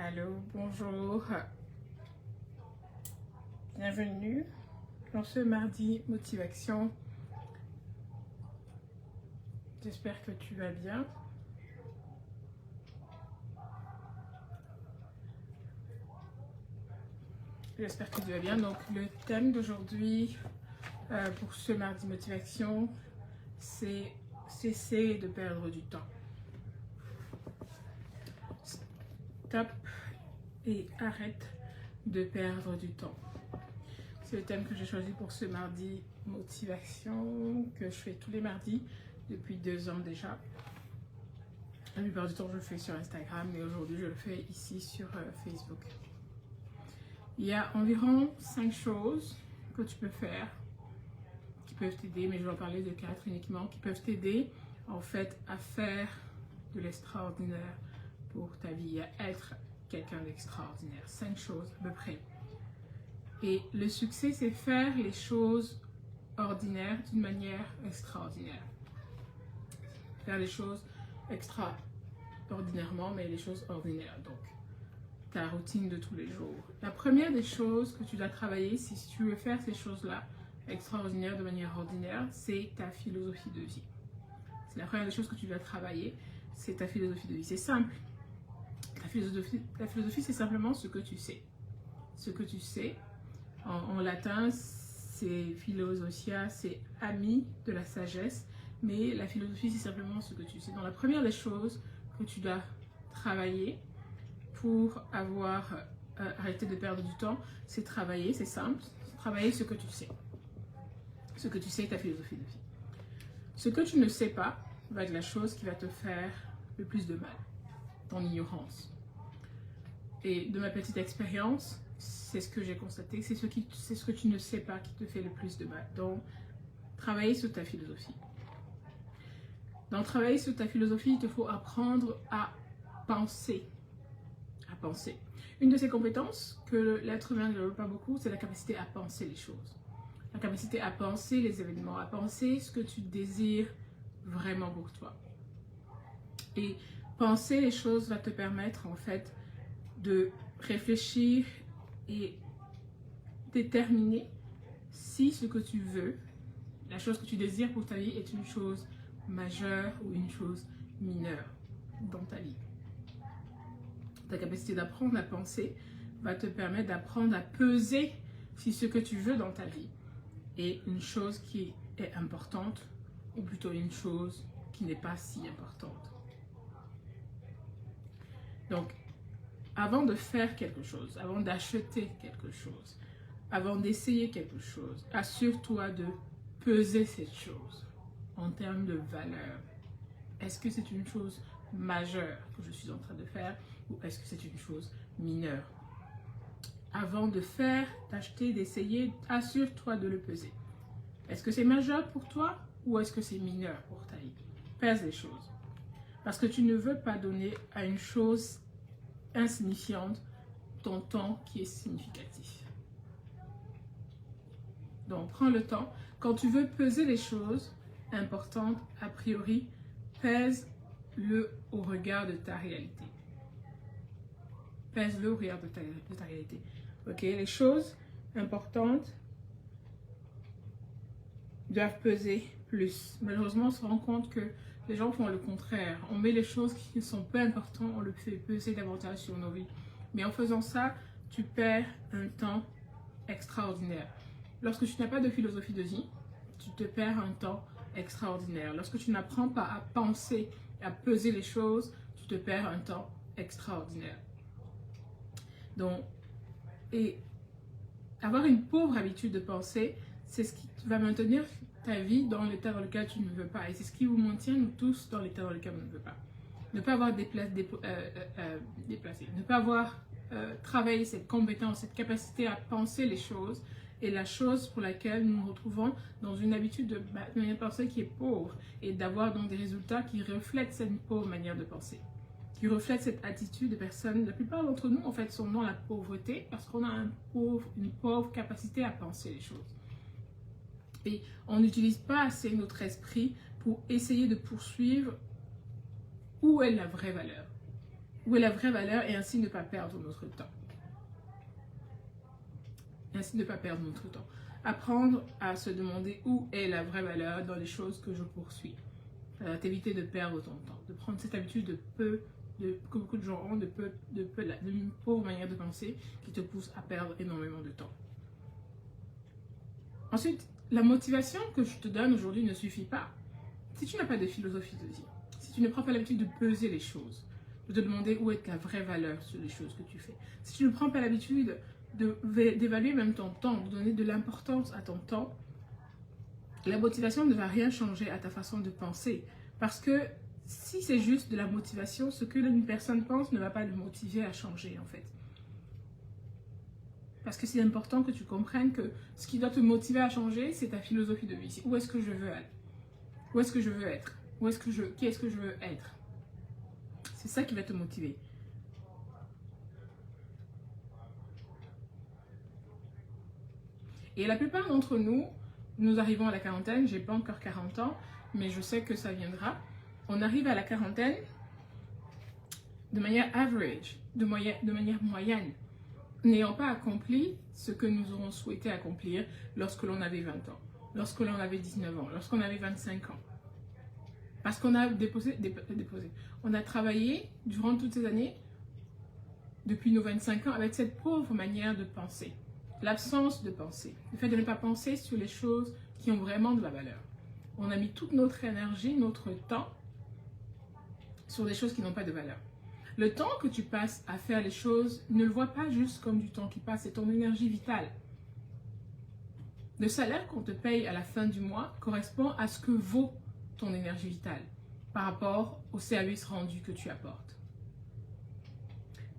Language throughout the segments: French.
Allô, bonjour, bienvenue dans ce mardi motivation. J'espère que tu vas bien. J'espère que tu vas bien. Donc le thème d'aujourd'hui pour ce mardi motivation, c'est cesser de perdre du temps. Stop et arrête de perdre du temps. C'est le thème que j'ai choisi pour ce mardi motivation que je fais tous les mardis depuis 2 ans déjà. La plupart du temps je le fais sur Instagram, mais aujourd'hui je le fais ici sur Facebook. Il y a environ 5 choses que tu peux faire qui peuvent t'aider, mais je vais en parler de 4 uniquement, qui peuvent t'aider en fait à faire de l'extraordinaire pour ta vie, à être quelqu'un d'extraordinaire. 5 choses à peu près. Et le succès, c'est faire les choses ordinaires d'une manière extraordinaire. Faire les choses extraordinairement, mais les choses ordinaires. Donc, ta routine de tous les jours. La première des choses que tu dois travailler, si tu veux faire ces choses-là extraordinaires de manière ordinaire, c'est ta philosophie de vie. C'est la première des choses que tu dois travailler, c'est ta philosophie de vie. C'est simple. La philosophie, c'est simplement ce que tu sais. Ce que tu sais, en latin, c'est philosophia, c'est ami de la sagesse, mais la philosophie, c'est simplement ce que tu sais. Donc la première des choses que tu dois travailler pour avoir arrêté de perdre du temps, c'est travailler, c'est simple, travailler ce que tu sais. Ce que tu sais est ta philosophie de vie. Ce que tu ne sais pas va être la chose qui va te faire le plus de mal, ton ignorance. Et de ma petite expérience, c'est ce que j'ai constaté, c'est ce que tu ne sais pas qui te fait le plus de mal. Donc, travailler sur ta philosophie. Dans travailler sur ta philosophie, il te faut apprendre à penser. À penser. Une de ces compétences que l'être humain ne développe pas beaucoup, c'est la capacité à penser les choses. La capacité à penser les événements, à penser ce que tu désires vraiment pour toi. Et penser les choses va te permettre en fait de réfléchir et déterminer si ce que tu veux, la chose que tu désires pour ta vie est une chose majeure ou une chose mineure dans ta vie. Ta capacité d'apprendre à penser va te permettre d'apprendre à peser si ce que tu veux dans ta vie est une chose qui est importante ou plutôt une chose qui n'est pas si importante. Donc, avant de faire quelque chose, avant d'acheter quelque chose, avant d'essayer quelque chose, assure-toi de peser cette chose en termes de valeur. Est-ce que c'est une chose majeure que je suis en train de faire ou est-ce que c'est une chose mineure? Avant de faire, d'acheter, d'essayer, assure-toi de le peser. Est-ce que c'est majeur pour toi ou est-ce que c'est mineur pour ta vie? Pèse les choses. Parce que tu ne veux pas donner à une chose insignifiante ton temps qui est significatif. Donc, prends le temps. Quand tu veux peser les choses importantes, a priori, pèse-le au regard de ta réalité. Pèse-le au regard de ta réalité. Ok, les choses importantes doivent peser plus. Malheureusement, on se rend compte que les gens font le contraire. On met les choses qui sont peu importantes, on le fait peser davantage sur nos vies. Mais en faisant ça, tu perds un temps extraordinaire. Lorsque tu n'as pas de philosophie de vie, tu te perds un temps extraordinaire. Lorsque tu n'apprends pas à penser, à peser les choses, tu te perds un temps extraordinaire. Donc, et avoir une pauvre habitude de penser, c'est ce qui va maintenir ta vie dans l'état dans lequel tu ne veux pas. Et c'est ce qui vous maintient, nous tous, dans l'état dans lequel on ne veut pas. Ne pas avoir déplacé, ne pas avoir travaillé cette compétence, cette capacité à penser les choses est la chose pour laquelle nous nous retrouvons dans une habitude de manière de penser qui est pauvre et d'avoir donc des résultats qui reflètent cette pauvre manière de penser, qui reflètent cette attitude de personnes. La plupart d'entre nous, en fait, sont dans la pauvreté parce qu'on a une pauvre capacité à penser les choses. Et on n'utilise pas assez notre esprit pour essayer de poursuivre où est la vraie valeur. où est la vraie valeur et ainsi ne pas perdre notre temps. Et ainsi ne pas perdre notre temps. Apprendre à se demander où est la vraie valeur dans les choses que je poursuis. Ça va t'éviter de perdre ton temps, de prendre cette habitude que beaucoup de gens ont, d'une pauvre manière de penser qui te pousse à perdre énormément de temps. Ensuite, la motivation que je te donne aujourd'hui ne suffit pas. Si tu n'as pas de philosophie de vie, si tu ne prends pas l'habitude de peser les choses, de te demander où est la vraie valeur sur les choses que tu fais, si tu ne prends pas l'habitude d'évaluer même ton temps, de donner de l'importance à ton temps, la motivation ne va rien changer à ta façon de penser. Parce que si c'est juste de la motivation, ce que une personne pense ne va pas le motiver à changer en fait. Parce que c'est important que tu comprennes que ce qui doit te motiver à changer, c'est ta philosophie de vie. Où est-ce que je veux aller? Où est-ce que je veux être? Qui est-ce que je veux être? C'est ça qui va te motiver. Et la plupart d'entre nous, nous arrivons à la quarantaine, j'ai pas encore 40 ans, mais je sais que ça viendra. On arrive à la quarantaine de manière average, de manière moyenne, n'ayant pas accompli ce que nous aurons souhaité accomplir lorsque l'on avait 20 ans, lorsque l'on avait 19 ans, lorsqu'on avait 25 ans. Parce qu'on a on a travaillé durant toutes ces années, depuis nos 25 ans, avec cette pauvre manière de penser. L'absence de pensée, le fait de ne pas penser sur les choses qui ont vraiment de la valeur. On a mis toute notre énergie, notre temps sur des choses qui n'ont pas de valeur. Le temps que tu passes à faire les choses, ne le vois pas juste comme du temps qui passe, c'est ton énergie vitale. Le salaire qu'on te paye à la fin du mois correspond à ce que vaut ton énergie vitale par rapport au service rendu que tu apportes.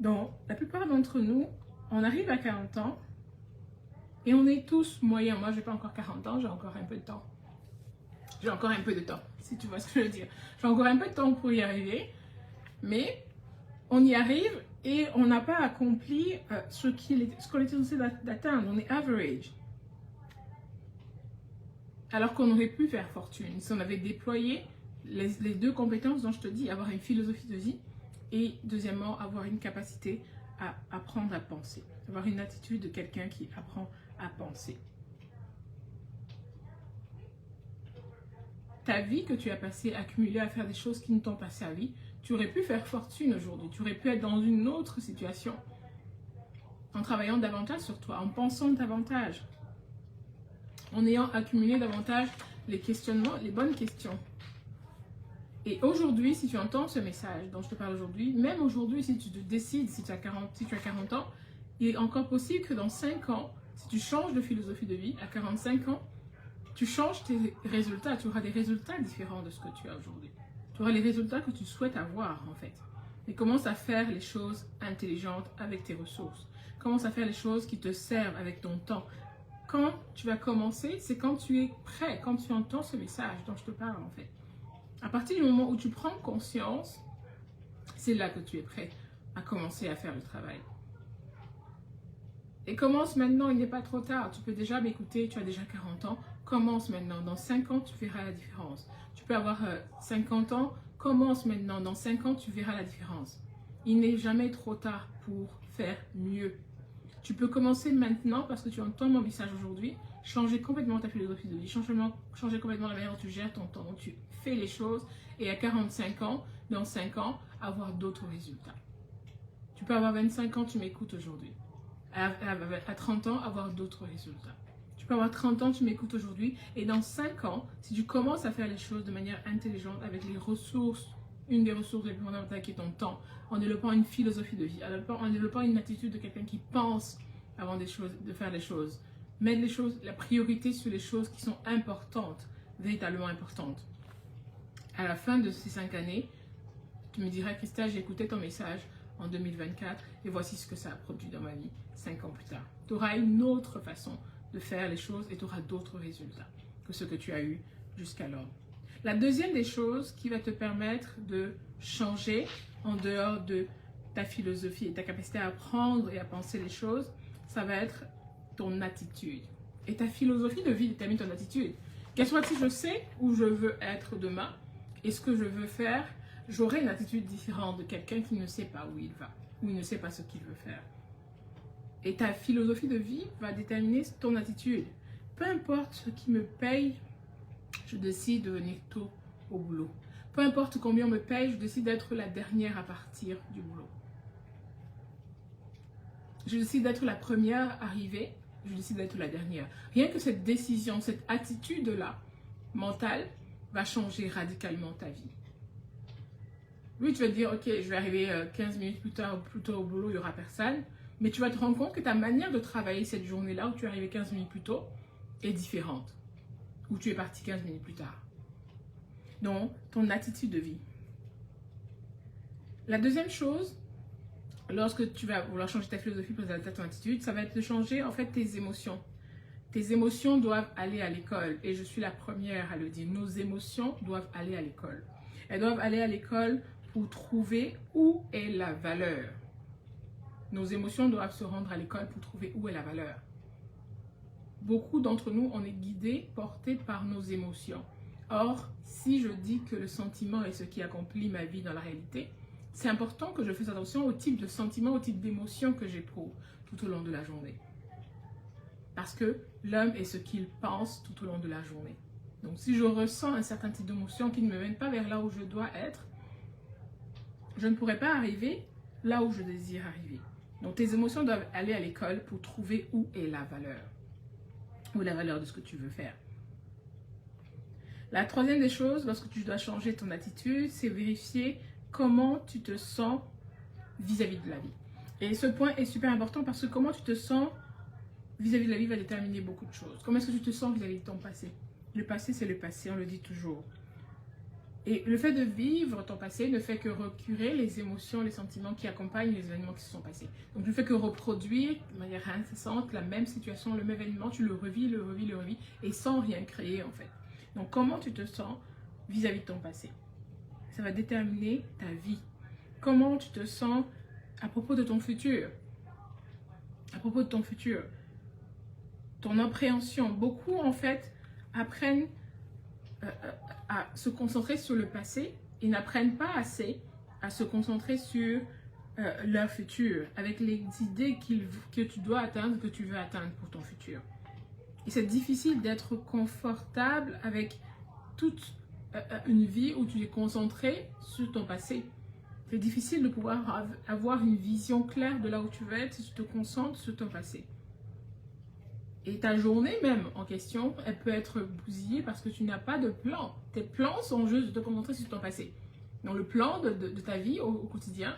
Donc, la plupart d'entre nous, on arrive à 40 ans et on est tous moyens. Moi, je n'ai pas encore 40 ans, j'ai encore un peu de temps. J'ai encore un peu de temps, si tu vois ce que je veux dire. J'ai encore un peu de temps pour y arriver, mais on y arrive et on n'a pas accompli ce qu'on était censé d'atteindre. On est average. Alors qu'on aurait pu faire fortune si on avait déployé les deux compétences dont je te dis, avoir une philosophie de vie et deuxièmement, avoir une capacité à apprendre à penser. Avoir une attitude de quelqu'un qui apprend à penser. Ta vie que tu as passée, accumulée à faire des choses qui ne t'ont pas servi, tu aurais pu faire fortune aujourd'hui. Tu aurais pu être dans une autre situation. En travaillant davantage sur toi, en pensant davantage. En ayant accumulé davantage les questionnements, les bonnes questions. Et aujourd'hui, si tu entends ce message dont je te parle aujourd'hui, même aujourd'hui, si tu te décides, si tu as 40 ans, il est encore possible que dans 5 ans, si tu changes de philosophie de vie, à 45 ans, tu changes tes résultats, tu auras des résultats différents de ce que tu as aujourd'hui. Tu auras les résultats que tu souhaites avoir en fait. Et commence à faire les choses intelligentes avec tes ressources. Commence à faire les choses qui te servent avec ton temps. Quand tu vas commencer, c'est quand tu es prêt, quand tu entends ce message dont je te parle en fait. À partir du moment où tu prends conscience, c'est là que tu es prêt à commencer à faire le travail. Et commence maintenant, il n'est pas trop tard. Tu peux déjà m'écouter, tu as déjà 40 ans. Commence maintenant. Dans 5 ans, tu verras la différence. Tu peux avoir 50 ans. Commence maintenant. Dans 5 ans, tu verras la différence. Il n'est jamais trop tard pour faire mieux. Tu peux commencer maintenant parce que tu entends mon message aujourd'hui. Changer complètement ta philosophie de vie. Changer complètement la manière dont tu gères ton temps, dont tu fais les choses. Et à 45 ans, dans 5 ans, avoir d'autres résultats. Tu peux avoir 25 ans, tu m'écoutes aujourd'hui. À 30 ans, avoir d'autres résultats. Tu peux avoir 30 ans, tu m'écoutes aujourd'hui. Et dans 5 ans, si tu commences à faire les choses de manière intelligente avec les ressources, une des ressources les plus fondamentales qui est ton temps, en développant une philosophie de vie, en développant une attitude de quelqu'un qui pense avant de faire les choses. Mettre les choses, la priorité sur les choses qui sont importantes, véritablement importantes. À la fin de ces 5 années, tu me diras, Christa, j'ai écouté ton message en 2024 et voici ce que ça a produit dans ma vie 5 ans plus tard. Tu auras une autre façon de faire les choses et tu auras d'autres résultats que ce que tu as eu jusqu'alors. La deuxième des choses qui va te permettre de changer en dehors de ta philosophie et ta capacité à apprendre et à penser les choses, ça va être ton attitude. Et ta philosophie de vie détermine ton attitude. Qu'est-ce que si je sais où je veux être demain et ce que je veux faire j'aurai une attitude différente de quelqu'un qui ne sait pas où il va, ou il ne sait pas ce qu'il veut faire. Et ta philosophie de vie va déterminer ton attitude. Peu importe ce qui me paye, je décide de venir tôt au boulot. Peu importe combien on me paye, je décide d'être la dernière à partir du boulot. Je décide d'être la première arrivée, je décide d'être la dernière. Rien que cette décision, cette attitude-là, mentale, va changer radicalement ta vie. Oui, tu vas te dire, ok, je vais arriver 15 minutes plus tôt au boulot, il n'y aura personne. Mais tu vas te rendre compte que ta manière de travailler cette journée-là, où tu es arrivé 15 minutes plus tôt, est différente. Où tu es parti 15 minutes plus tard. Donc, ton attitude de vie. La deuxième chose, lorsque tu vas vouloir changer ta philosophie pour adapter ton attitude, ça va être de changer en fait tes émotions. Tes émotions doivent aller à l'école. Et je suis la première à le dire. Nos émotions doivent aller à l'école. Elles doivent aller à l'école pour trouver où est la valeur. Nos émotions doivent se rendre à l'école pour trouver où est la valeur. Beaucoup d'entre nous, on est guidés, portés par nos émotions. Or, si je dis que le sentiment est ce qui accomplit ma vie dans la réalité, c'est important que je fasse attention au type de sentiment, au type d'émotion que j'éprouve tout au long de la journée. Parce que l'homme est ce qu'il pense tout au long de la journée. Donc, si je ressens un certain type d'émotion qui ne me mène pas vers là où je dois être, je ne pourrai pas arriver là où je désire arriver. Donc, tes émotions doivent aller à l'école pour trouver où est la valeur. Où est la valeur de ce que tu veux faire. La troisième des choses, lorsque tu dois changer ton attitude, c'est vérifier comment tu te sens vis-à-vis de la vie. Et ce point est super important parce que comment tu te sens vis-à-vis de la vie va déterminer beaucoup de choses. Comment est-ce que tu te sens vis-à-vis de ton passé? Le passé, c'est le passé, on le dit toujours. Et le fait de vivre ton passé ne fait que recurer les émotions, les sentiments qui accompagnent les événements qui se sont passés. Donc, tu ne fais que reproduire de manière incessante la même situation, le même événement, tu le revis, et sans rien créer en fait. Donc, comment tu te sens vis-à-vis de ton passé? Ça va déterminer ta vie. Comment tu te sens à propos de ton futur? À propos de ton futur. Ton appréhension. Beaucoup en fait apprennent à se concentrer sur le passé et n'apprennent pas assez à se concentrer sur leur futur, avec les idées que tu dois atteindre, que tu veux atteindre pour ton futur. Et c'est difficile d'être confortable avec toute une vie où tu es concentré sur ton passé. C'est difficile de pouvoir avoir une vision claire de là où tu veux être si tu te concentres sur ton passé. Et ta journée même en question, elle peut être bousillée parce que tu n'as pas de plan. Tes plans sont juste de te concentrer sur ton passé. Donc le plan de ta vie au quotidien,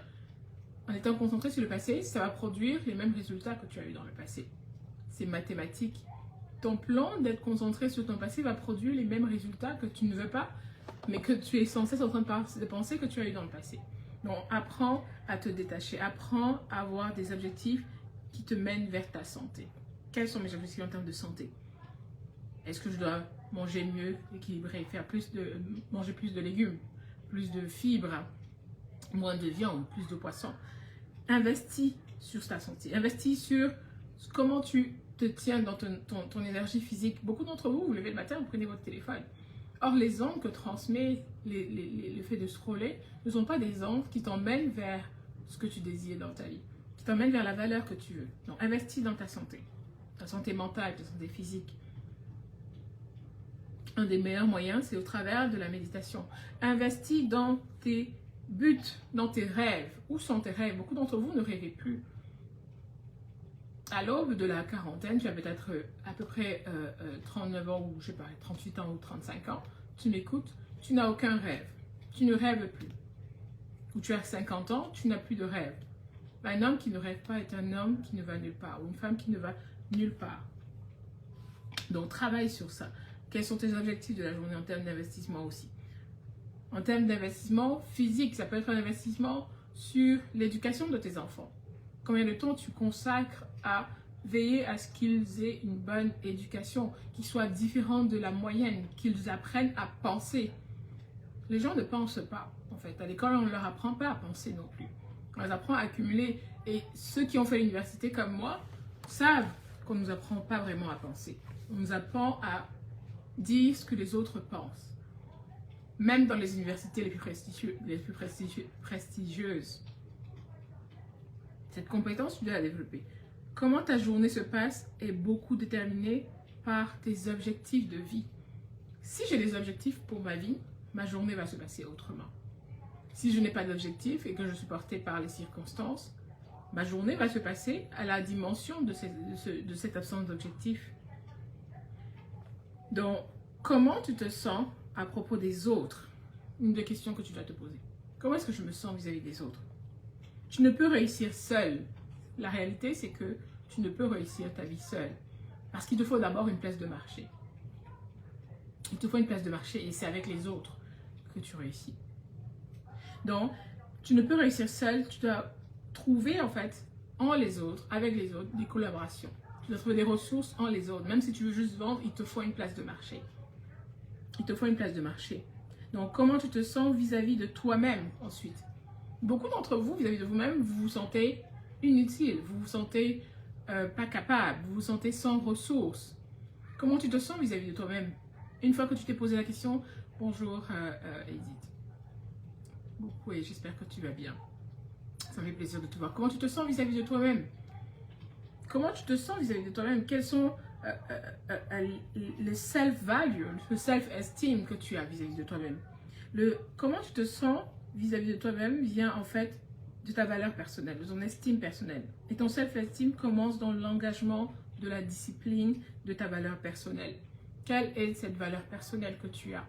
en étant concentré sur le passé, ça va produire les mêmes résultats que tu as eu dans le passé. C'est mathématique. Ton plan d'être concentré sur ton passé va produire les mêmes résultats que tu ne veux pas, mais que tu es censé en train de penser que tu as eu dans le passé. Donc apprends à te détacher, apprends à avoir des objectifs qui te mènent vers ta santé. Quels sont mes objectifs en termes de santé? Est-ce que je dois manger mieux, équilibrer, manger plus de légumes, plus de fibres, moins de viande, plus de poissons? Investis sur ta santé. Investis sur comment tu te tiens dans ton énergie physique. Beaucoup d'entre vous, vous levez le matin, vous prenez votre téléphone. Or, les ondes que transmet le fait de scroller ne sont pas des ondes qui t'emmènent vers ce que tu désires dans ta vie, qui t'emmènent vers la valeur que tu veux. Donc, investis dans ta santé mentale, ta santé physique. Un des meilleurs moyens, c'est au travers de la méditation. Investis dans tes buts, dans tes rêves. Où sont tes rêves? Beaucoup d'entre vous ne rêvez plus. À l'aube de la quarantaine, tu as peut-être à peu près 39 ans ou je sais pas, 38 ans ou 35 ans. Tu m'écoutes, tu n'as aucun rêve. Tu ne rêves plus. Ou tu as 50 ans, tu n'as plus de rêve. Un homme qui ne rêve pas est un homme qui ne va nulle part. Ou une femme qui ne va nulle part. Donc, travaille sur ça. Quels sont tes objectifs de la journée en termes d'investissement aussi? En termes d'investissement physique, ça peut être un investissement sur l'éducation de tes enfants. Combien de temps tu consacres à veiller à ce qu'ils aient une bonne éducation, qu'ils soient différents de la moyenne, qu'ils apprennent à penser. Les gens ne pensent pas, en fait. À l'école, on ne leur apprend pas à penser non plus. On les apprend à accumuler. Et ceux qui ont fait l'université comme moi savent qu'on ne nous apprend pas vraiment à penser. On nous apprend à dire ce que les autres pensent. même dans les universités les plus prestigieuses. Cette compétence, tu dois la développer. Comment ta journée se passe est beaucoup déterminée par tes objectifs de vie. Si j'ai des objectifs pour ma vie, ma journée va se passer autrement. Si je n'ai pas d'objectif et que je suis portée par les circonstances, ma journée va se passer à la dimension de cette absence d'objectif. Donc, comment tu te sens à propos des autres? Une des questions que tu dois te poser. Comment est-ce que je me sens vis-à-vis des autres? Tu ne peux réussir seul. La réalité, c'est que tu ne peux réussir ta vie seule. Parce qu'il te faut d'abord une place de marché. Il te faut une place de marché et c'est avec les autres que tu réussis. Donc, tu ne peux réussir seul. Tu dois trouver en fait en les autres, avec les autres, des collaborations. Tu dois trouver des ressources en les autres. Même si tu veux juste vendre, il te faut une place de marché. Il te faut une place de marché. Donc, comment tu te sens vis-à-vis de toi-même ensuite? Beaucoup d'entre vous, vis-à-vis de vous-même, vous vous sentez inutile, vous vous sentez pas capable, vous vous sentez sans ressources. Comment tu te sens vis-à-vis de toi-même? Une fois que tu t'es posé la question, bonjour Edith. Oui, j'espère que tu vas bien. Ça me fait plaisir de te voir. Comment tu te sens vis-à-vis de toi-même? Comment tu te sens vis-à-vis de toi-même? Quels sont le self-value, le self-esteem que tu as vis-à-vis de toi-même? Comment tu te sens vis-à-vis de toi-même vient en fait de ta valeur personnelle, de ton estime personnelle. Et ton self-esteem commence dans l'engagement, de la discipline, de ta valeur personnelle. Quelle est cette valeur personnelle que tu as?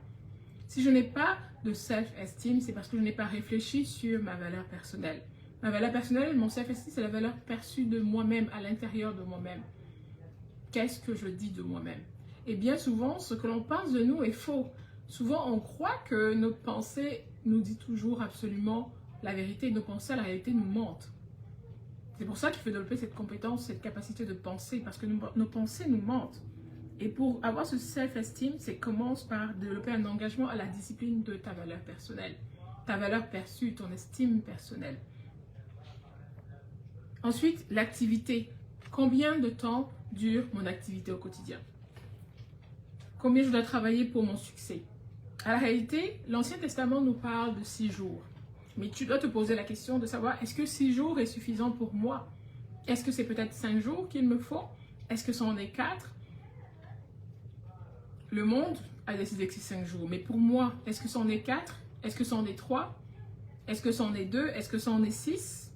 Si je n'ai pas de self-esteem, c'est parce que je n'ai pas réfléchi sur ma valeur personnelle. Ma valeur personnelle, mon self-esteem, c'est la valeur perçue de moi-même, à l'intérieur de moi-même. Qu'est-ce que je dis de moi-même? Et bien souvent, ce que l'on pense de nous est faux. Souvent, on croit que notre pensée nous dit toujours absolument la vérité. Nos pensées, la réalité, nous mentent. C'est pour ça qu'il faut développer cette compétence, cette capacité de penser, parce que nos pensées nous mentent. Et pour avoir ce self-esteem, c'est commence par développer un engagement à la discipline de ta valeur personnelle. Ta valeur perçue, ton estime personnelle. Ensuite, l'activité. Combien de temps dure mon activité au quotidien? Combien je dois travailler pour mon succès? À la réalité, l'Ancien Testament nous parle de 6 jours. Mais tu dois te poser la question de savoir, est-ce que 6 jours est suffisant pour moi? Est-ce que c'est peut-être 5 jours qu'il me faut? Est-ce que c'en est 4? Le monde a décidé que c'est 5 jours. Mais pour moi, est-ce que c'en est 4? Est-ce que c'en est 3? Est-ce que c'en est 2? Est-ce que c'en est 6?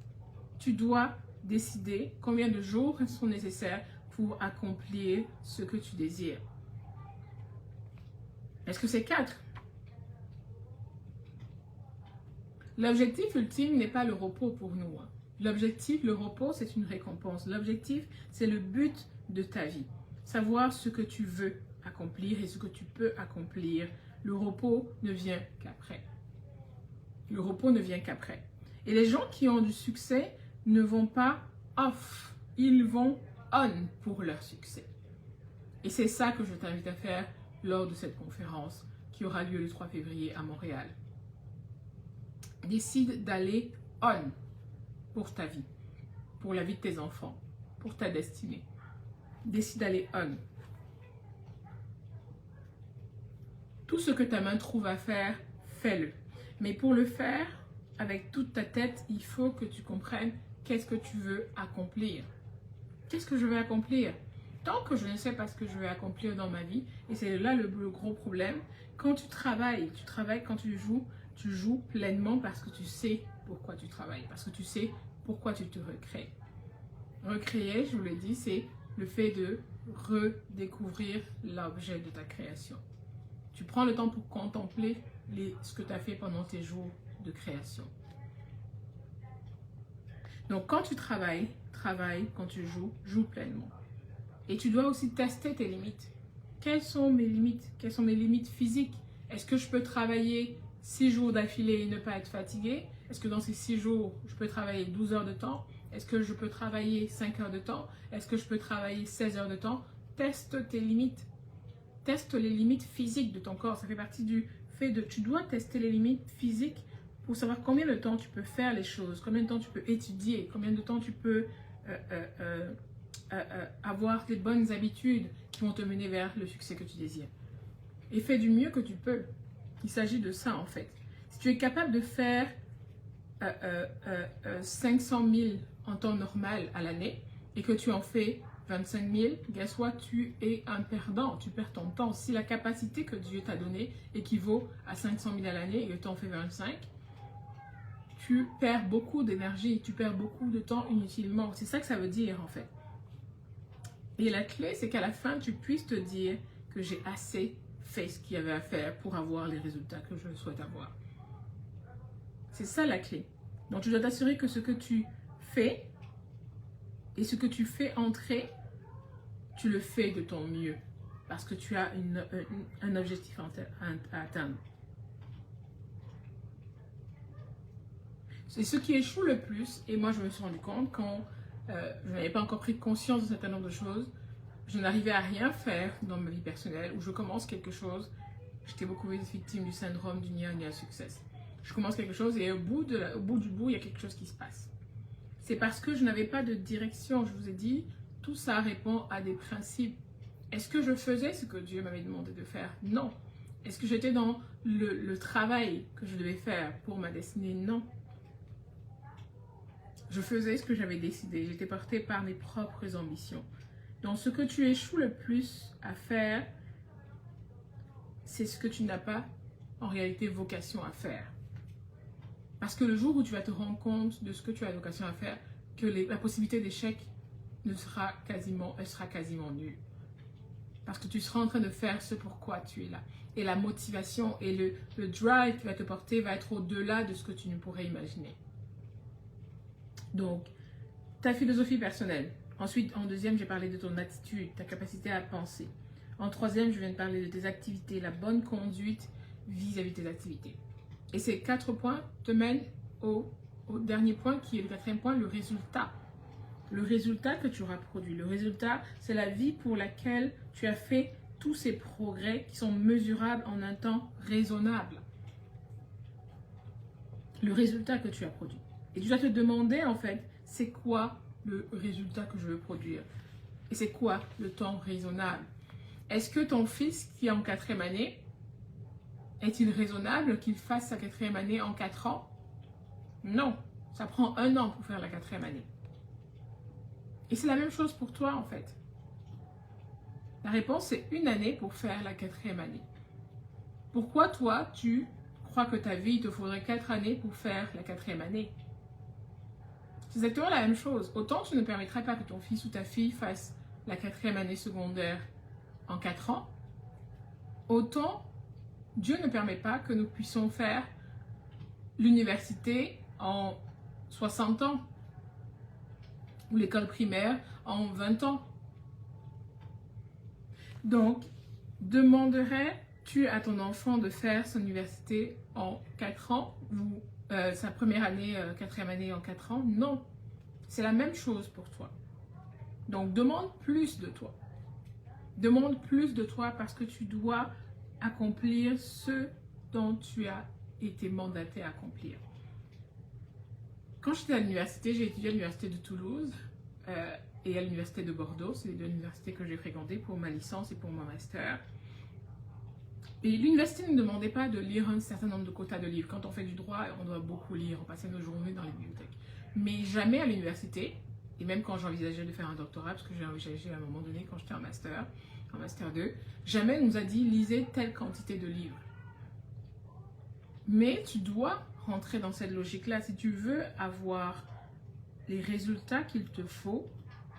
Tu dois décider combien de jours sont nécessaires pour accomplir ce que tu désires. Est-ce que c'est 4? L'objectif ultime n'est pas le repos pour nous. L'objectif, le repos, c'est une récompense. L'objectif, c'est le but de ta vie. Savoir ce que tu veux accomplir et ce que tu peux accomplir. Le repos ne vient qu'après. Le repos ne vient qu'après. Et les gens qui ont du succès ne vont pas off, ils vont on pour leur succès. Et c'est ça que je t'invite à faire lors de cette conférence qui aura lieu le 3 février à Montréal. Décide d'aller on pour ta vie, pour la vie de tes enfants, pour ta destinée. Décide d'aller on. Tout ce que ta main trouve à faire, fais-le. Mais pour le faire, avec toute ta tête, il faut que tu comprennes qu'est-ce que tu veux accomplir. Qu'est-ce que je veux accomplir? Tant que je ne sais pas ce que je veux accomplir dans ma vie, et c'est là le gros problème, quand tu travailles quand tu joues pleinement parce que tu sais pourquoi tu travailles, parce que tu sais pourquoi tu te recrées. Recréer, je vous l'ai dit, c'est le fait de redécouvrir l'objet de ta création. Tu prends le temps pour contempler ce que tu as fait pendant tes jours de création. Donc quand tu travailles, quand tu joues pleinement. Et tu dois aussi tester tes limites. Quelles sont mes limites? Quelles sont mes limites physiques? Est-ce que je peux travailler 6 jours d'affilée et ne pas être fatigué? Est-ce que dans ces 6 jours, je peux travailler 12 heures de temps? Est-ce que je peux travailler 5 heures de temps? Est-ce que je peux travailler 16 heures de temps? Teste tes limites. Teste les limites physiques de ton corps. Ça fait partie du fait de... Tu dois tester les limites physiques pour savoir combien de temps tu peux faire les choses, combien de temps tu peux étudier, combien de temps tu peux avoir des bonnes habitudes qui vont te mener vers le succès que tu désires. Et fais du mieux que tu peux. Il s'agit de ça en fait. Si tu es capable de faire 500 000 en temps normal à l'année et que tu en fais 25 000, guess what, tu es un perdant, tu perds ton temps. Si la capacité que Dieu t'a donnée équivaut à 500 000 à l'année et que tu en fais 25, tu perds beaucoup d'énergie, tu perds beaucoup de temps inutilement. C'est ça que ça veut dire en fait. Et la clé, c'est qu'à la fin, tu puisses te dire que j'ai assez fait ce qu'il y avait à faire pour avoir les résultats que je souhaite avoir. C'est ça la clé. Donc tu dois t'assurer que ce que tu fais et ce que tu fais entrer, tu le fais de ton mieux parce que tu as un objectif à atteindre. C'est ce qui échoue le plus, et moi je me suis rendu compte quand je n'avais pas encore pris conscience de certain nombre de choses, je n'arrivais à rien faire dans ma vie personnelle, où je commence quelque chose, j'étais beaucoup victime du syndrome du near success. Je commence quelque chose et au bout du bout, il y a quelque chose qui se passe. C'est parce que je n'avais pas de direction, je vous ai dit, tout ça répond à des principes. Est-ce que je faisais ce que Dieu m'avait demandé de faire? Non. Est-ce que j'étais dans le travail que je devais faire pour ma destinée? Non. Je faisais ce que j'avais décidé. J'étais portée par mes propres ambitions. Donc, ce que tu échoues le plus à faire, c'est ce que tu n'as pas en réalité vocation à faire. Parce que le jour où tu vas te rendre compte de ce que tu as vocation à faire, que la possibilité d'échec sera quasiment nulle. Parce que tu seras en train de faire ce pourquoi tu es là. Et la motivation et le drive qui va te porter va être au-delà de ce que tu ne pourrais imaginer. Donc, ta philosophie personnelle. Ensuite, en deuxième, j'ai parlé de ton attitude, ta capacité à penser. En troisième, je viens de parler de tes activités, la bonne conduite vis-à-vis de tes activités. Et ces 4 points te mènent au dernier point qui est le 4e point, le résultat. Le résultat que tu auras produit. Le résultat, c'est la vie pour laquelle tu as fait tous ces progrès qui sont mesurables en un temps raisonnable. Le résultat que tu as produit. Et tu dois te demander en fait, c'est quoi le résultat que je veux produire? Et c'est quoi le temps raisonnable? Est-ce que ton fils qui est en 4e année, est-il raisonnable qu'il fasse sa 4e année en 4 ans? Non, ça prend 1 an pour faire la 4e année. Et c'est la même chose pour toi en fait. La réponse c'est 1 année pour faire la 4e année. Pourquoi toi tu crois que ta vie il te faudrait 4 années pour faire la 4e année? C'est exactement la même chose. Autant tu ne permettrais pas que ton fils ou ta fille fasse la 4e année secondaire en 4 ans, autant Dieu ne permet pas que nous puissions faire l'université en 60 ans ou l'école primaire en 20 ans. Donc, demanderais-tu à ton enfant de faire son université en 4 ans ou sa première année, 4e année en 4 ans? Non, c'est la même chose pour toi. Donc, demande plus de toi. Demande plus de toi parce que tu dois accomplir ce dont tu as été mandaté à accomplir. Quand j'étais à l'université, j'ai étudié à l'université de Toulouse et à l'université de Bordeaux. C'est les 2 universités que j'ai fréquentées pour ma licence et pour mon master. Et l'université ne demandait pas de lire un certain nombre de quotas de livres. Quand on fait du droit, on doit beaucoup lire, on passait nos journées dans les bibliothèques. Mais jamais à l'université, et même quand j'envisageais de faire un doctorat, parce que j'ai envisagé à un moment donné quand j'étais en master 2, jamais on nous a dit lisez telle quantité de livres. Mais tu dois rentrer dans cette logique-là. Si tu veux avoir les résultats qu'il te faut,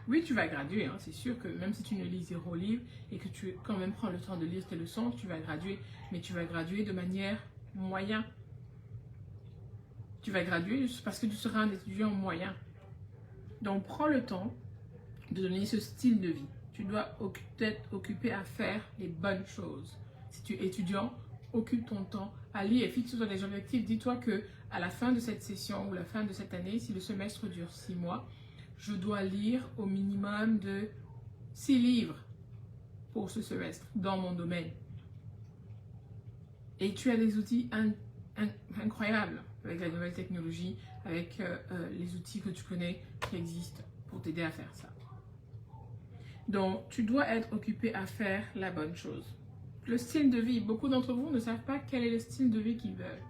oui, tu vas graduer. Hein. C'est sûr que même si tu ne lis 0 livre et que tu quand même prends le temps de lire tes leçons, tu vas graduer. Mais tu vas graduer de manière moyenne. Tu vas graduer parce que tu seras un étudiant moyen. Donc, prends le temps de donner ce style de vie. Tu dois être occupé à faire les bonnes choses. Si tu es étudiant, occupe ton temps à lire et fixe-toi des objectifs. Dis-toi que à la fin de cette session ou la fin de cette année, si le semestre dure 6 mois, je dois lire au minimum de 6 livres pour ce semestre dans mon domaine. Et tu as des outils incroyables avec la nouvelle technologie, avec les outils que tu connais qui existent pour t'aider à faire ça. Donc, tu dois être occupé à faire la bonne chose. le style de vie. Beaucoup d'entre vous ne savent pas quel est le style de vie qu'ils veulent.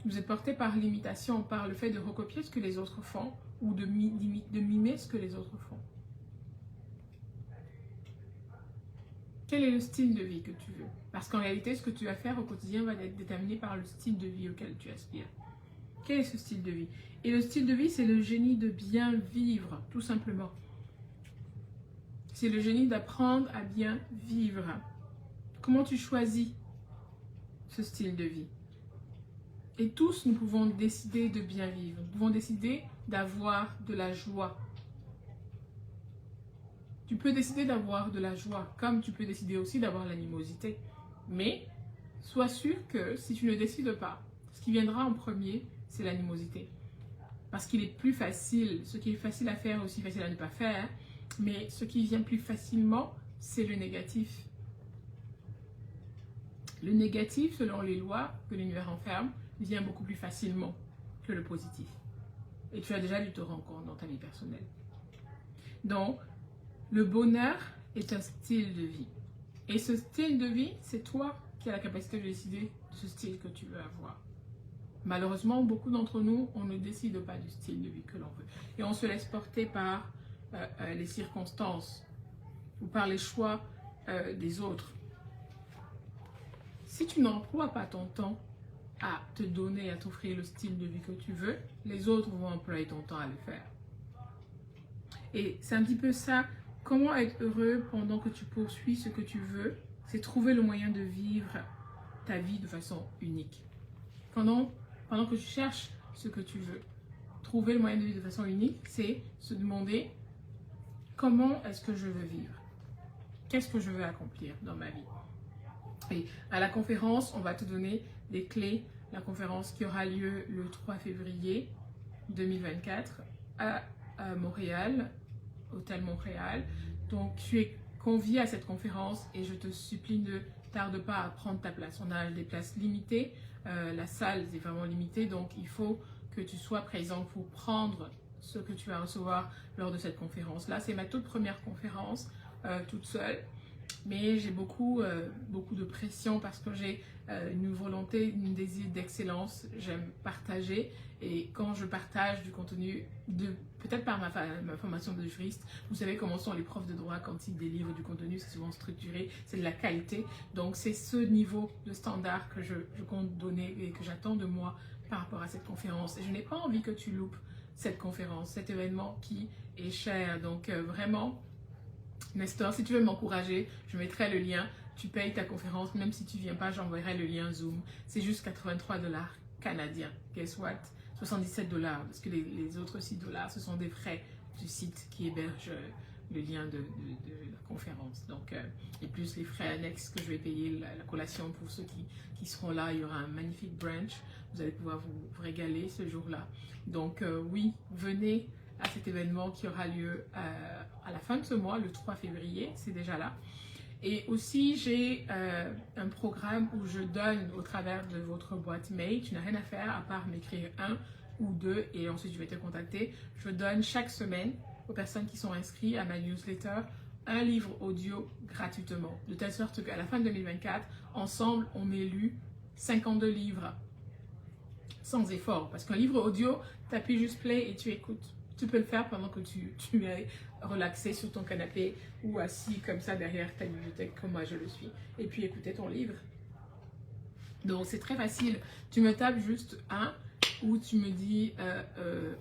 Vous êtes porté par l'imitation, par le fait de recopier ce que les autres font ou de mimer ce que les autres font. Quel est le style de vie que tu veux? Parce qu'en réalité, ce que tu vas faire au quotidien va être déterminé par le style de vie auquel tu aspires. Quel est ce style de vie? Et le style de vie, c'est le génie de bien vivre, tout simplement. C'est le génie d'apprendre à bien vivre. Comment tu choisis ce style de vie? Et tous, nous pouvons décider de bien vivre. Nous pouvons décider d'avoir de la joie. Tu peux décider d'avoir de la joie, comme tu peux décider aussi d'avoir l'animosité. Mais, sois sûr que si tu ne décides pas, ce qui viendra en premier, c'est l'animosité. Parce qu'il est plus facile, ce qui est facile à faire est aussi facile à ne pas faire, mais ce qui vient plus facilement, c'est le négatif. Le négatif, selon les lois que l'univers enferme, vient beaucoup plus facilement que le positif. Et tu as déjà dû te rendre compte dans ta vie personnelle. Donc, le bonheur est un style de vie. Et ce style de vie, c'est toi qui as la capacité de décider de ce style que tu veux avoir. Malheureusement, beaucoup d'entre nous, on ne décide pas du style de vie que l'on veut. Et on se laisse porter par les circonstances ou par les choix des autres. Si tu n'emploies pas ton temps à te donner, à t'offrir le style de vie que tu veux, les autres vont employer ton temps à le faire. Et c'est un petit peu ça. Comment être heureux pendant que tu poursuis ce que tu veux? C'est trouver le moyen de vivre ta vie de façon unique. Pendant que tu cherches ce que tu veux, trouver le moyen de vivre de façon unique, c'est se demander comment est-ce que je veux vivre? Qu'est-ce que je veux accomplir dans ma vie? Et à la conférence, on va te donner des clés. La conférence qui aura lieu le 3 février 2024 à Montréal, Hôtel Montréal. Donc, tu es convié à cette conférence et je te supplie ne tarde pas à prendre ta place. On a des places limitées, la salle est vraiment limitée, donc il faut que tu sois présent pour prendre ce que tu vas recevoir lors de cette conférence-là. C'est ma toute première conférence, toute seule. Mais j'ai beaucoup de pression parce que j'ai une volonté, un désir d'excellence. J'aime partager et quand je partage du contenu, peut-être par ma formation de juriste, vous savez comment sont les profs de droit quand ils délivrent du contenu, c'est souvent structuré, c'est de la qualité. Donc c'est ce niveau de standard que je compte donner et que j'attends de moi par rapport à cette conférence. Et je n'ai pas envie que tu loupes cette conférence, cet événement qui est cher. Donc vraiment, Nestor, si tu veux m'encourager, je mettrai le lien. Tu payes ta conférence, même si tu ne viens pas, j'enverrai le lien Zoom. C'est juste 83 $ canadiens. Guess what? 77 $, parce que les autres 6 $, ce sont des frais du site qui héberge le lien de la conférence. Donc, et plus les frais annexes que je vais payer, la collation pour ceux qui seront là. Il y aura un magnifique brunch. Vous allez pouvoir vous régaler ce jour-là. Donc, oui, venez à cet événement qui aura lieu à la fin de ce mois, le 3 février, c'est déjà là. Et aussi, j'ai un programme où je donne au travers de votre boîte mail, tu n'as rien à faire à part m'écrire 1 ou 2 et ensuite je vais te contacter. Je donne chaque semaine aux personnes qui sont inscrites à ma newsletter un livre audio gratuitement. De telle sorte qu'à la fin de 2024, ensemble, on ait lu 52 livres sans effort. Parce qu'un livre audio, tu appuies juste play et tu écoutes. Tu peux le faire pendant que tu es relaxé sur ton canapé ou assis comme ça derrière ta bibliothèque comme moi je le suis. Et puis écouter ton livre. Donc c'est très facile. Tu me tapes juste un ou tu me dis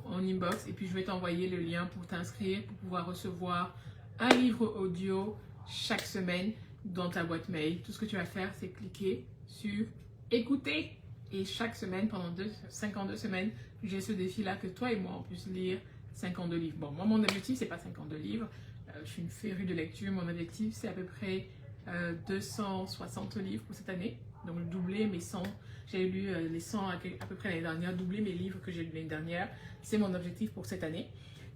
en inbox et puis je vais t'envoyer le lien pour t'inscrire, pour pouvoir recevoir un livre audio chaque semaine dans ta boîte mail. Tout ce que tu vas faire, c'est cliquer sur écouter. Et chaque semaine, pendant 52 semaines, j'ai ce défi-là que toi et moi, on puisse lire 52 livres. Bon, moi, mon objectif, c'est pas 52 livres. Je suis une férue de lecture. Mon objectif, c'est à peu près 260 livres pour cette année. Donc, doubler mes 100. J'ai lu les 100 à peu près l'année dernière. Doubler mes livres que j'ai lu l'année dernière. C'est mon objectif pour cette année.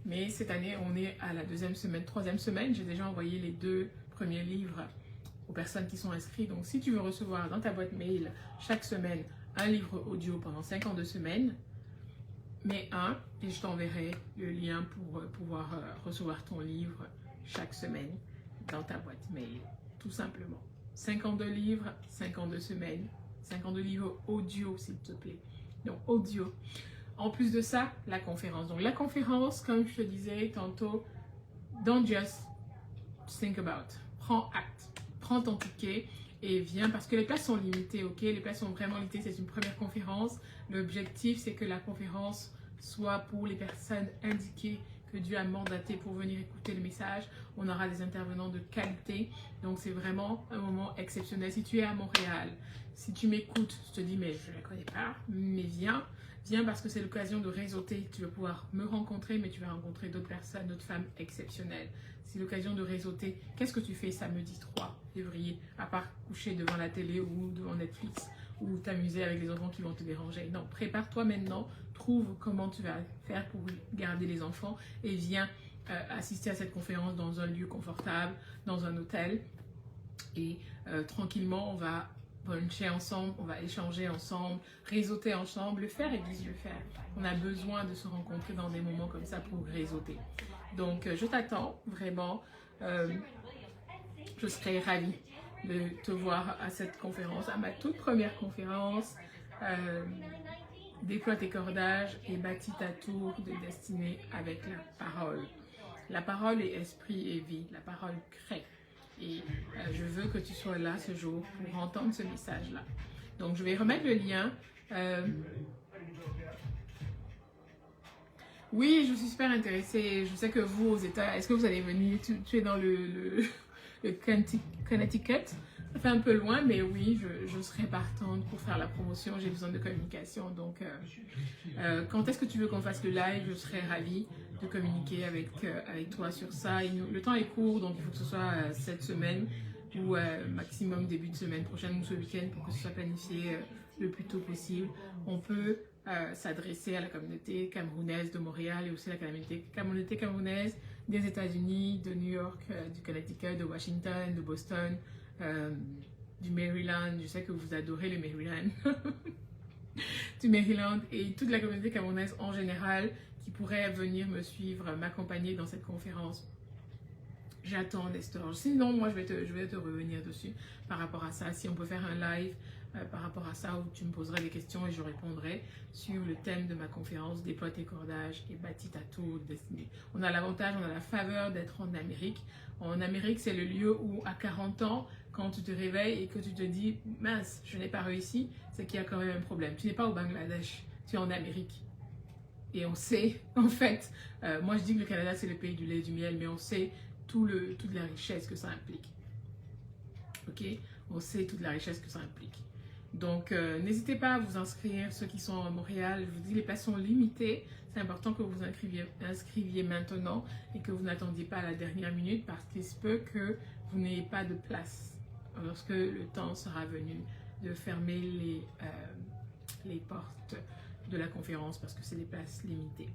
Mais cette année, on est à la troisième semaine. J'ai déjà envoyé les 2 premiers livres aux personnes qui sont inscrites. Donc, si tu veux recevoir dans ta boîte mail chaque semaine un livre audio pendant 52 semaines, mais et je t'enverrai le lien pour pouvoir recevoir ton livre chaque semaine dans ta boîte mail, tout simplement. 52 livres, 52 semaines, 52 livres audio s'il te plaît. Donc audio. En plus de ça, la conférence. Donc la conférence, comme je te disais tantôt, don't just think about. Prends acte. Prends ton ticket et viens parce que les places sont limitées, ok? Les places sont vraiment limitées, c'est une première conférence. L'objectif, c'est que la conférence soit pour les personnes indiquées que Dieu a mandaté pour venir écouter le message. On aura des intervenants de qualité. Donc, c'est vraiment un moment exceptionnel. Si tu es à Montréal, si tu m'écoutes, je te dis, mais je ne la connais pas, mais viens. Viens parce que c'est l'occasion de réseauter. Tu vas pouvoir me rencontrer, mais tu vas rencontrer d'autres personnes, d'autres femmes exceptionnelles. C'est l'occasion de réseauter. Qu'est-ce que tu fais samedi 3 février, à part coucher devant la télé ou devant Netflix ou t'amuser avec les enfants qui vont te déranger? Non, prépare-toi maintenant. Trouve comment tu vas faire pour garder les enfants et viens assister à cette conférence dans un lieu confortable, dans un hôtel. Et tranquillement, on va bruncher ensemble, on va échanger ensemble, réseauter ensemble. Le faire exige le faire. On a besoin de se rencontrer dans des moments comme ça pour réseauter. Donc, je t'attends vraiment. Je serai ravie de te voir à cette conférence, à ma toute première conférence. Déploie tes cordages et bâtis ta tour de destinée avec la parole. La parole est esprit et vie. La parole crée. Et je veux que tu sois là ce jour pour entendre ce message-là. Donc, je vais remettre le lien. Oui, je suis super intéressée. Je sais que vous, aux États, est-ce que vous allez venir? Tu es dans le Connecticut. Ça fait un peu loin, mais oui, je serai partante pour faire la promotion. J'ai besoin de communication. Donc, quand est-ce que tu veux qu'on fasse le live? Je serai ravie de communiquer avec toi sur ça. Le temps est court, donc il faut que ce soit cette semaine ou maximum début de semaine prochaine ou ce week-end pour que ce soit planifié le plus tôt possible. On peut s'adresser à la communauté camerounaise de Montréal et aussi à la communauté camerounaise des États-Unis, de New York, du Connecticut, de Washington, de Boston, du Maryland. Je sais que vous adorez le Maryland. Du Maryland et toute la communauté camerounaise en général qui pourrait venir me suivre, m'accompagner dans cette conférence. J'attends Nestor. Sinon, moi, je vais te revenir dessus par rapport à ça. Si on peut faire un live par rapport à ça où tu me poserais des questions et je répondrai sur le thème de ma conférence, déploie tes cordages et bâtis ta tour de destinée. On a l'avantage, on a la faveur d'être en Amérique. En Amérique, c'est le lieu où à 40 ans, quand tu te réveilles et que tu te dis « mince, je n'ai pas réussi », c'est qu'il y a quand même un problème. Tu n'es pas au Bangladesh, tu es en Amérique. Et on sait, en fait, moi je dis que le Canada c'est le pays du lait et du miel, mais on sait toute la richesse que ça implique. Ok? On sait toute la richesse que ça implique. Donc, n'hésitez pas à vous inscrire, ceux qui sont à Montréal. Je vous dis, les places sont limitées. C'est important que vous inscriviez maintenant et que vous n'attendiez pas à la dernière minute parce qu'il se peut que vous n'ayez pas de place lorsque le temps sera venu de fermer les portes de la conférence parce que c'est des places limitées.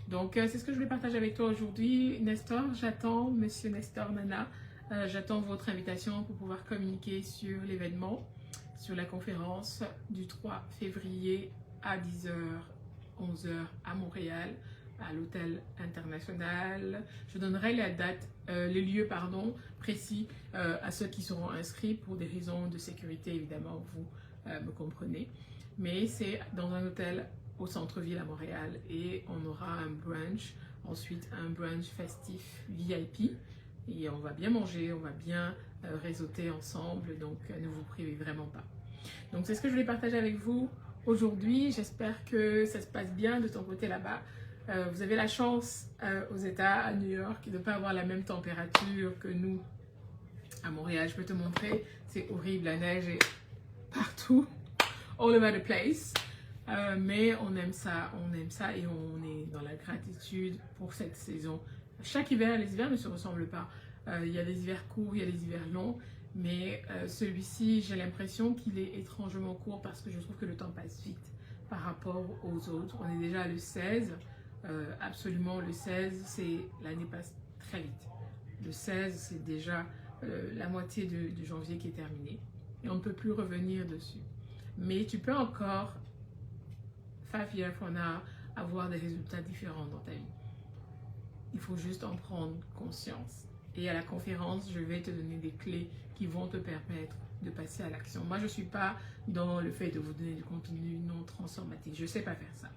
Donc, c'est ce que je voulais partager avec toi aujourd'hui. Nestor, j'attends, monsieur Nestor Nana, j'attends votre invitation pour pouvoir communiquer sur l'événement, sur la conférence du 3 février à 10h, 11h à Montréal, à l'hôtel international. Je donnerai la date, les lieux précis à ceux qui seront inscrits pour des raisons de sécurité, évidemment, vous me comprenez. Mais c'est dans un hôtel au centre-ville à Montréal et on aura un brunch, ensuite un brunch festif VIP et on va bien manger, on va bien réseauter ensemble, donc ne vous privez vraiment pas. Donc c'est ce que je voulais partager avec vous aujourd'hui. J'espère que ça se passe bien de ton côté là-bas. Vous avez la chance aux États, à New York, de ne pas avoir la même température que nous à Montréal. Je peux te montrer, c'est horrible, la neige est partout, all over the place. Mais on aime ça et on est dans la gratitude pour cette saison. Chaque hiver, les hivers ne se ressemblent pas. Il y a des hivers courts, il y a des hivers longs, mais celui-ci, j'ai l'impression qu'il est étrangement court parce que je trouve que le temps passe vite par rapport aux autres. On est déjà le 16, absolument le 16, l'année passe très vite. Le 16, c'est déjà la moitié de janvier qui est terminée et on ne peut plus revenir dessus. Mais tu peux encore 5 years from now, avoir des résultats différents dans ta vie. Il faut juste en prendre conscience. Et à la conférence, je vais te donner des clés qui vont te permettre de passer à l'action. Moi, je ne suis pas dans le fait de vous donner du contenu non transformatif. Je ne sais pas faire ça.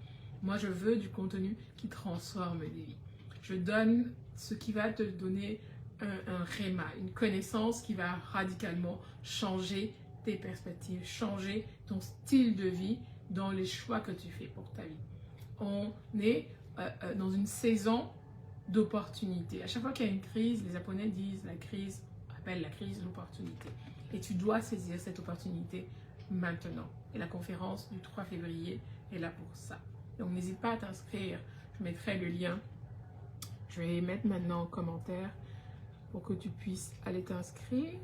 Moi, je veux du contenu qui transforme des vies. Je donne ce qui va te donner un réma, une connaissance qui va radicalement changer tes perspectives, changer ton style de vie dans les choix que tu fais pour ta vie. On est dans une saison d'opportunités. À chaque fois qu'il y a une crise, les Japonais disent la crise, appellent la crise l'opportunité. Et tu dois saisir cette opportunité maintenant. Et la conférence du 3 février est là pour ça. Donc n'hésite pas à t'inscrire. Je mettrai le lien. Je vais mettre maintenant en commentaire pour que tu puisses aller t'inscrire.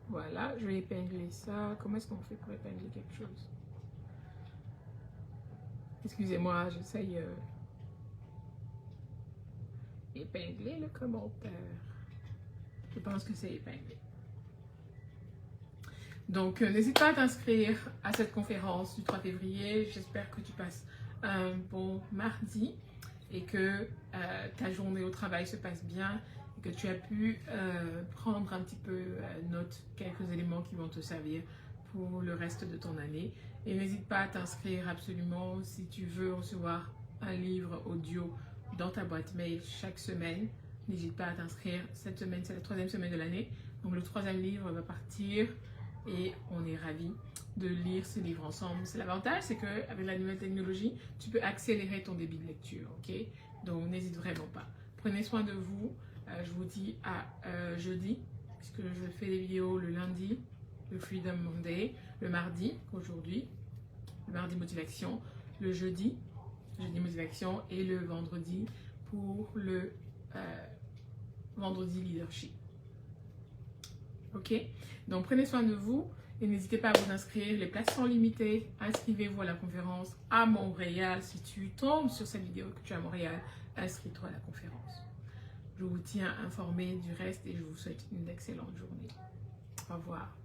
Voilà, je vais épingler ça. Comment est-ce qu'on fait pour épingler quelque chose? Excusez-moi, j'essaye épingler le commentaire. Je pense que c'est épinglé. Donc, n'hésite pas à t'inscrire à cette conférence du 3 février. J'espère que tu passes un bon mardi et que ta journée au travail se passe bien et que tu as pu prendre un petit peu note, quelques éléments qui vont te servir pour le reste de ton année. Et n'hésite pas à t'inscrire absolument si tu veux recevoir un livre audio dans ta boîte mail chaque semaine. N'hésite pas à t'inscrire. Cette semaine, c'est la 3e semaine de l'année. Donc, le 3e livre va partir et on est ravis de lire ce livre ensemble. C'est l'avantage, c'est qu'avec la nouvelle technologie, tu peux accélérer ton débit de lecture. Ok? Donc, n'hésite vraiment pas. Prenez soin de vous. Je vous dis à jeudi, puisque je fais des vidéos le lundi, le Freedom Monday, le mardi, aujourd'hui, le mardi motivation, le jeudi motivation et le vendredi pour le vendredi leadership. Ok? Donc prenez soin de vous et n'hésitez pas à vous inscrire. Les places sont limitées. Inscrivez-vous à la conférence à Montréal. Si tu tombes sur cette vidéo que tu es à Montréal, inscris-toi à la conférence. Je vous tiens informé du reste et je vous souhaite une excellente journée. Au revoir.